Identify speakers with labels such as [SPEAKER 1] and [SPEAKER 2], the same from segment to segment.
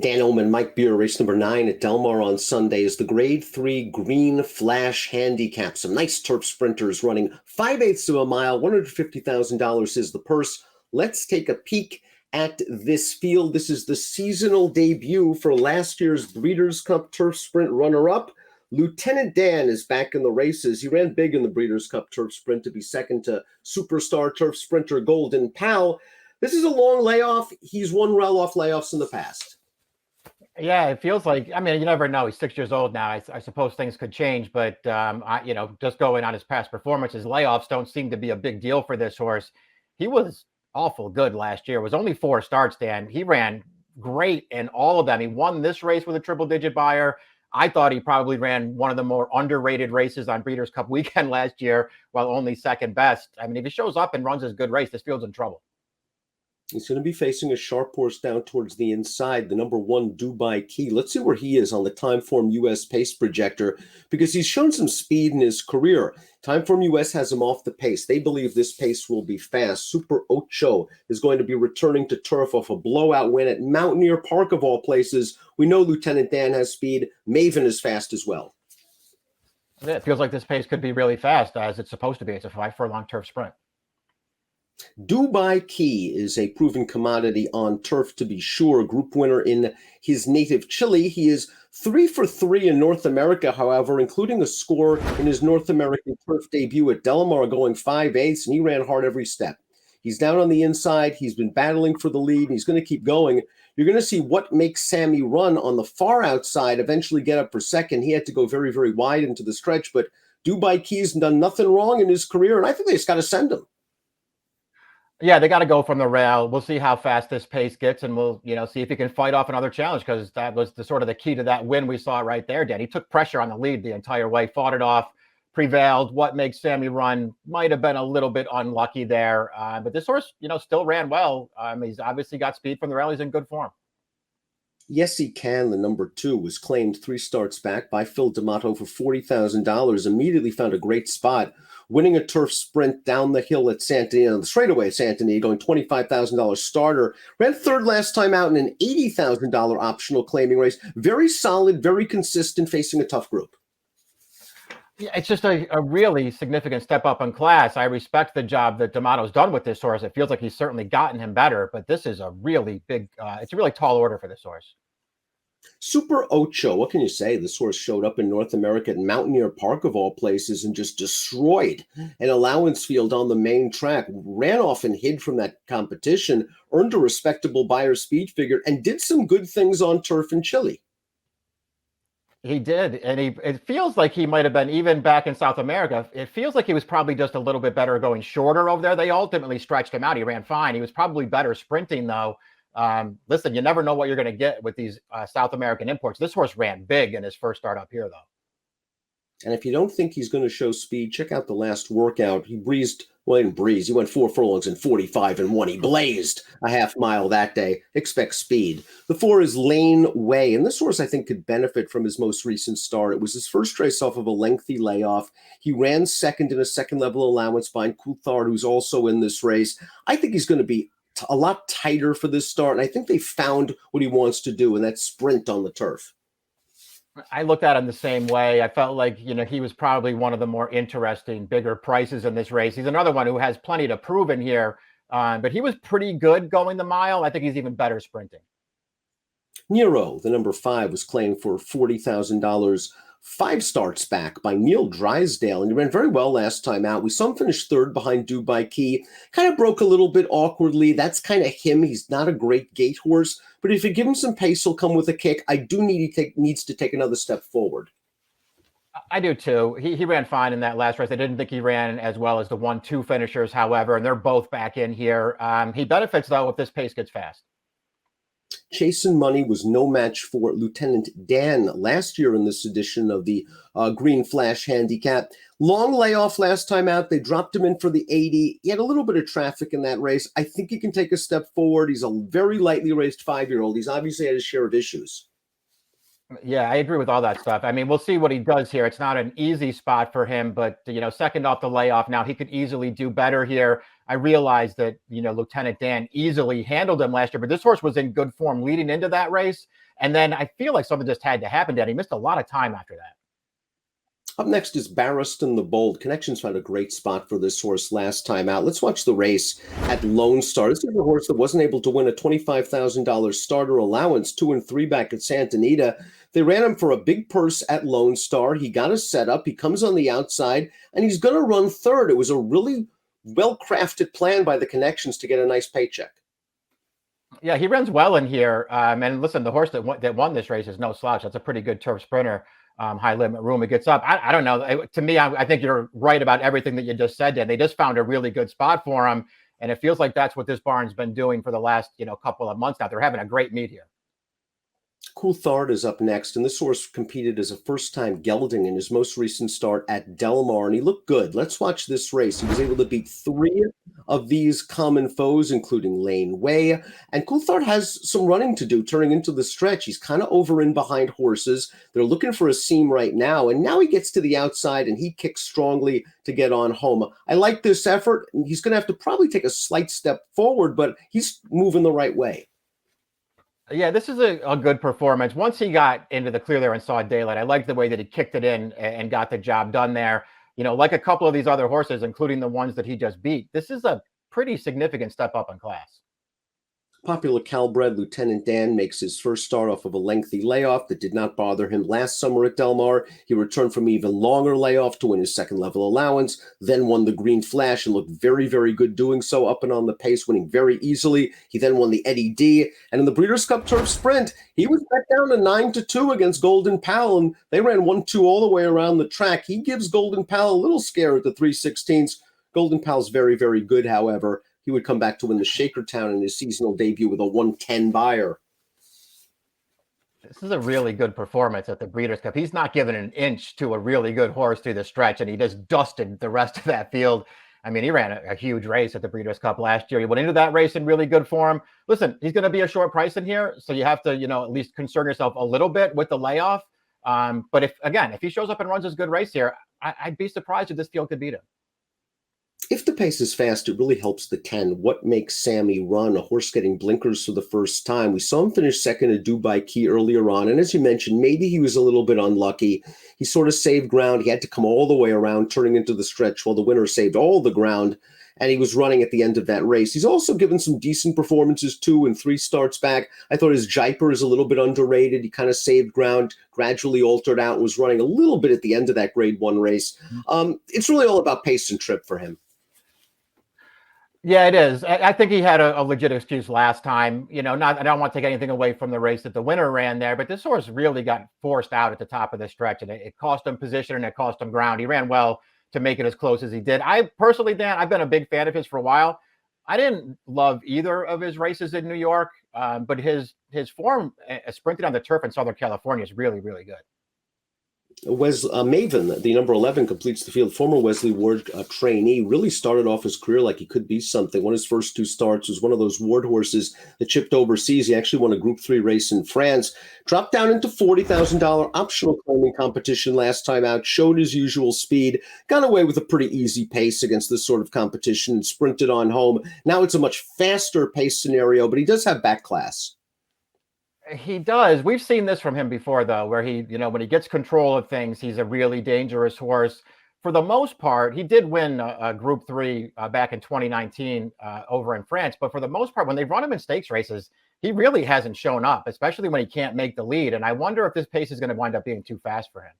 [SPEAKER 1] Dan Illman, Mike Beer, race number 9 at Del Mar on Sunday is the Grade 3 Green Flash Handicap. Some nice turf sprinters running 5/8 of a mile, $150,000 is the purse. Let's take a peek at this field. This is the seasonal debut for last year's Breeders' Cup Turf Sprint runner-up. Lieutenant Dan is back in the races. He ran big in the Breeders' Cup Turf Sprint to be second to superstar turf sprinter Golden Pal. This is a long layoff. He's won well-off layoffs in the past.
[SPEAKER 2] Yeah, it feels like, I mean, you never know. He's 6 years old now. I suppose things could change, but, just going on his past performances, layoffs don't seem to be a big deal for this horse. He was awful good last year. It was only 4 starts, Dan. He ran great in all of them. He won this race with a triple-digit buyer. I thought he probably ran one of the more underrated races on Breeders' Cup weekend last year, while only second best. I mean, if he shows up and runs his good race, this field's in trouble.
[SPEAKER 1] He's going to be facing a sharp horse down towards the inside, the number 1 Dubai Key. Let's see where he is on the Timeform US pace projector, because he's shown some speed in his career. Timeform US has him off the pace. They believe this pace will be fast. Super Ocho is going to be returning to turf off a blowout win at Mountaineer Park, of all places. We know Lieutenant Dan has speed. Maven is fast as well.
[SPEAKER 2] It feels like this pace could be really fast, as it's supposed to be. It's a 5-furlong turf sprint.
[SPEAKER 1] Dubai Key is a proven commodity on turf, to be sure. Group winner in his native Chile. He is 3 for 3 in North America, however, including a score in his North American turf debut at Del Mar, going 5/8, and he ran hard every step. He's down on the inside. He's been battling for the lead, and he's going to keep going. You're going to see what makes Sammy run on the far outside, eventually get up for second. He had to go very, very wide into the stretch, but Dubai Key's done nothing wrong in his career, and I think they just got to send him.
[SPEAKER 2] Yeah, they got to go from the rail. We'll see how fast this pace gets, and we'll, see if he can fight off another challenge, because that was the sort of the key to that win we saw right there, Dan. He took pressure on the lead the entire way, fought it off, prevailed. What makes Sammy run might have been a little bit unlucky there, but this horse, still ran well. He's obviously got speed from the rail. He's in good form.
[SPEAKER 1] Yes, He Can, the number 2, was claimed 3 starts back by Phil D'Amato for $40,000. Immediately found a great spot, winning a turf sprint down the hill at Santana, the straightaway at Santana, going $25,000 starter. Ran third last time out in an $80,000 optional claiming race. Very solid, very consistent, facing a tough group.
[SPEAKER 2] Yeah, it's just a really significant step up in class. I respect the job that D'Amato's done with this horse. It feels like he's certainly gotten him better, but this is a really big, it's a really tall order for this horse.
[SPEAKER 1] Super Ocho, what can you say? This horse showed up in North America at Mountaineer Park, of all places, and just destroyed an allowance field on the main track. Ran off and hid from that competition, earned a respectable buyer speed figure, and did some good things on turf in Chile.
[SPEAKER 2] He did, and it feels like he might have been, even back in South America, it feels like he was probably just a little bit better going shorter over there. They ultimately stretched him out. He ran fine. He was probably better sprinting, though. Listen, you never know what you're going to get with these South American imports. This horse ran big in his first start up here, though.
[SPEAKER 1] And if you don't think he's going to show speed, check out the last workout. He breezed, well, he didn't breeze. He went 4 furlongs in 45-1. He blazed a half mile that day. Expect speed. The 4 is Lane Way. And this horse, I think, could benefit from his most recent start. It was his first race off of a lengthy layoff. He ran second in a second-level allowance behind Coulthard, who's also in this race. I think he's going to be a lot tighter for this start. And I think they found what he wants to do, and that's sprint on the turf.
[SPEAKER 2] I looked at him the same way. I felt like, he was probably one of the more interesting, bigger prices in this race. He's another one who has plenty to prove in here, but he was pretty good going the mile. I think he's even better sprinting.
[SPEAKER 1] Nero, the number 5, was claimed for $40,000. 5 starts back by Neil Drysdale, and he ran very well last time out. We saw him finish third behind Dubai Key. Kind of broke a little bit awkwardly. That's kind of him. He's not a great gate horse, but if you give him some pace, he'll come with a kick. I do needs to take another step forward.
[SPEAKER 2] I do too. He ran fine in that last race. I didn't think he ran as well as the 1-2 finishers, however, and they're both back in here. He benefits, though, if this pace gets fast.
[SPEAKER 1] Chasin Munny was no match for Lieutenant Dan last year in this edition of the Green Flash Handicap. Long layoff last time out. They dropped him in for the 80. He had a little bit of traffic in that race. I think he can take a step forward. He's a very lightly raced 5-year-old. He's obviously had his share of issues.
[SPEAKER 2] Yeah, I agree with all that stuff. I mean, we'll see what he does here. It's not an easy spot for him, but, second off the layoff now, he could easily do better here. I realized that, Lieutenant Dan easily handled him last year, but this horse was in good form leading into that race. And then I feel like something just had to happen, Dan. He missed a lot of time after that.
[SPEAKER 1] Up next is Barristan the Bold. Connections found a great spot for this horse last time out. Let's watch the race at Lone Star. This is a horse that wasn't able to win a $25,000 starter allowance, 2 and 3 back at Santa Anita. They ran him for a big purse at Lone Star. He got a setup. He comes on the outside, and he's going to run third. It was a really well-crafted plan by the Connections to get a nice paycheck.
[SPEAKER 2] Yeah, he runs well in here. And listen, the horse that won this race is no slouch. That's a pretty good turf sprinter. High limit room. It gets up. I don't know. To me, I think you're right about everything that you just said, Dan. They just found a really good spot for him. And it feels like that's what this barn's been doing for the last, couple of months now. They're having a great meet here.
[SPEAKER 1] Coulthard is up next, and this horse competed as a first-time gelding in his most recent start at Del Mar, and he looked good. Let's watch this race. He was able to beat 3 of these common foes, including Lane Way, and Coulthard has some running to do turning into the stretch. He's kind of over in behind horses. They're looking for a seam right now, and now he gets to the outside, and he kicks strongly to get on home. I like this effort. He's going to have to probably take a slight step forward, but he's moving the right way.
[SPEAKER 2] Yeah, this is a good performance. Once he got into the clear there and saw daylight, I liked the way that he kicked it in and got the job done there. Like a couple of these other horses, including the ones that he just beat, this is a pretty significant step up in class.
[SPEAKER 1] Popular Calbred Lieutenant Dan makes his first start off of a lengthy layoff that did not bother him last summer at Del Mar. He returned from an even longer layoff to win his second level allowance, then won the Green Flash and looked very, very good doing so, up and on the pace, winning very easily. He then won the Eddie D, and in the Breeders' Cup Turf Sprint, he was bet down to 9-2 against Golden Pal, and they ran 1-2 all the way around the track. He gives Golden Pal a little scare at the 3/16. Golden Pal's very, very good, however. He would come back to win the Shakertown in his seasonal debut with a 110 buyer.
[SPEAKER 2] This is a really good performance at the Breeders' Cup. He's not giving an inch to a really good horse through the stretch, and he just dusted the rest of that field. I mean, he ran a huge race at the Breeders' Cup last year. He went into that race in really good form. Listen, he's going to be a short price in here, so you have to, at least concern yourself a little bit with the layoff. But if he shows up and runs his good race here, I'd be surprised if this field could beat him.
[SPEAKER 1] If the pace is fast, it really helps the 10. What makes Sammy run? A horse getting blinkers for the first time. We saw him finish second at Dubai Key earlier on. And as you mentioned, maybe he was a little bit unlucky. He sort of saved ground. He had to come all the way around, turning into the stretch while the winner saved all the ground. And he was running at the end of that race. He's also given some decent performances 2 and 3 starts back. I thought his Jaipur is a little bit underrated. He kind of saved ground, gradually altered out, and was running a little bit at the end of that Grade 1 race. It's really all about pace and trip for him.
[SPEAKER 2] Yeah, it is. I think he had a legit excuse last time. I don't want to take anything away from the race that the winner ran there, but this horse really got forced out at the top of the stretch, and it cost him position and it cost him ground. He ran well to make it as close as he did. I personally, Dan, I've been a big fan of his for a while. I didn't love either of his races in New York, but his form sprinting on the turf in Southern California is really, really good.
[SPEAKER 1] Maven, the number 11, completes the field. Former Wesley Ward trainee, really started off his career like he could be something. Won his first 2 starts, was one of those Ward horses that chipped overseas. He actually won a Group 3 race in France. Dropped down into $40,000 optional claiming competition last time out. Showed his usual speed. Got away with a pretty easy pace against this sort of competition and sprinted on home. Now it's a much faster pace scenario, but he does have back class.
[SPEAKER 2] He does. We've seen this from him before, though, where he, when he gets control of things, he's a really dangerous horse. For the most part, he did win a Group 3 back in 2019 over in France. But for the most part, when they run him in stakes races, he really hasn't shown up, especially when he can't make the lead. And I wonder if this pace is going to wind up being too fast for him.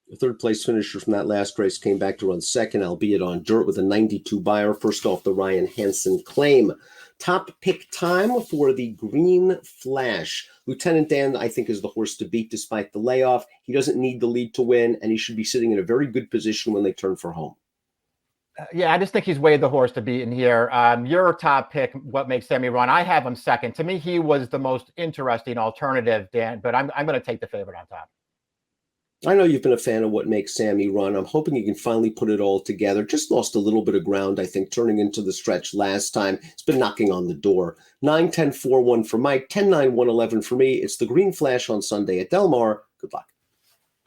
[SPEAKER 1] The third-place finisher from that last race came back to run second, albeit on dirt, with a 92 buyer, first off the Ryan Hansen claim. Top pick time for the Green Flash. Lieutenant Dan, I think, is the horse to beat despite the layoff. He doesn't need the lead to win, and he should be sitting in a very good position when they turn for home.
[SPEAKER 2] Yeah, I just think he's way the horse to beat in here. Your top pick, what makes Sammy run? I have him second. To me, he was the most interesting alternative, Dan, but I'm going to take the favorite on top.
[SPEAKER 1] I know you've been a fan of what makes Sammy run. I'm hoping he can finally put it all together. Just lost a little bit of ground, I think, turning into the stretch last time. It's been knocking on the door. 9-10-4-1 for Mike, 10-9-1-11 for me. It's the Green Flash on Sunday at Del Mar. Good luck.